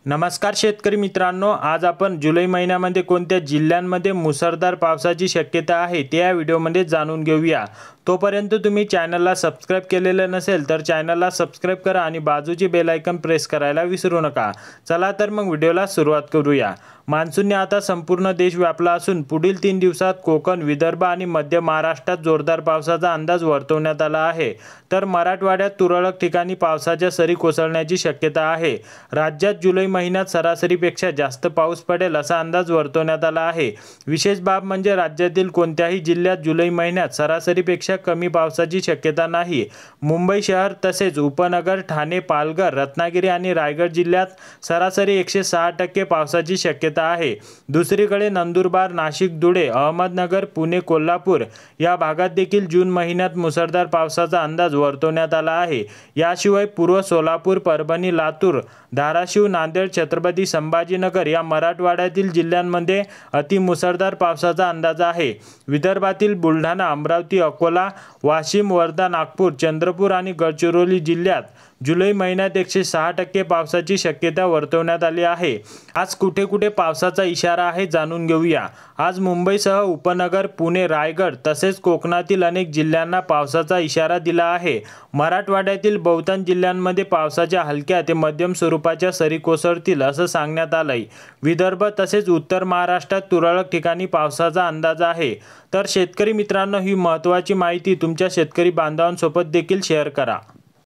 नमस्कार शेतकरी मित्रांनो, आज आपण जुलै महिन्यामध्ये कोणत्या जिल्ह्यांमध्ये मुसळधार पावसाची शक्यता आहे ते या व्हिडिओमध्ये जाणून घेऊया। तोपर्यंत तुम्ही चॅनलला सबस्क्राइब केलेलं नसेल तर चॅनलला सबस्क्राइब करा आणि बाजूची बेल आयकॉन प्रेस करायला विसरू नका। चला तर मग व्हिडिओला सुरुवात करूया। मान्सूनने आता संपूर्ण देश व्यापला असून पुढील 3 दिवसात कोकण, विदर्भ आणि मध्य महाराष्ट्रात जोरदार पावसाचा अंदाज वर्तवण्यात आला आहे। तर मराठवाड्यात तुरळक ठिकाणी पावसाच्या सरी कोसळण्याची शक्यता आहे। राज्यात जुलै महिन्यात सरासरीपेक्षा जास्त पाऊस पडेल असा अंदाज वर्तवण्यात आला आहे। विशेष बाब म्हणजे राज्यातील कोणत्याही जिल्ह्यात जुलै महिन्यात सरासरीपेक्षा कमी पावसाची शक्यता नाही। मुंबई शहर तसेच उपनगर, ठाणे, पालघर, रत्नागिरी आणि रायगड जिल्ह्यात सरासरी 106% पावसाची शक्यता आहे। दुसरीकडे नंदुरबार, नाशिक, धुळे, अहमदनगर, पुणे, कोल्हापूर या भागात देखील जून महिन्यात मुसळधार पावसाचा अंदाज वर्तवण्यात आला आहे। याशिवाय पूर्व सोलापूर, परभणी, लातूर, धाराशिव, नांदेड, छत्रपती संभाजीनगर या मराठवाड्यातील जिल्ह्यांमध्ये अतिमुसळधार पावसाचा अंदाज आहे। विदर्भातील बुलढाणा, अमरावती, अकोला, वाशिम, वर्धा, नागपूर, चंद्रपूर आणि गडचिरोली जिल्ह्यात जुलै महिन्यात 106% पावसाची शक्यता वर्तवण्यात आली आहे। आज कुठे कुठे पावसाचा इशारा आहे जाणून घेऊया। आज मुंबईसह उपनगर, पुणे, रायगड तसेच कोकणातील अनेक जिल्ह्यांना पावसाचा इशारा दिला आहे। मराठवाड्यातील बहुतांश जिल्ह्यांमध्ये पावसाच्या हलक्या ते मध्यम स्वरूपाच्या सरी कोसळतील असं सांगण्यात आलंय। विदर्भ तसेच उत्तर महाराष्ट्रात तुरळक ठिकाणी पावसाचा अंदाज आहे। तर शेतकरी मित्रांनो, ही महत्त्वाची माहिती तुमच्या शेतकरी बांधवांसोबत देखील शेअर करा।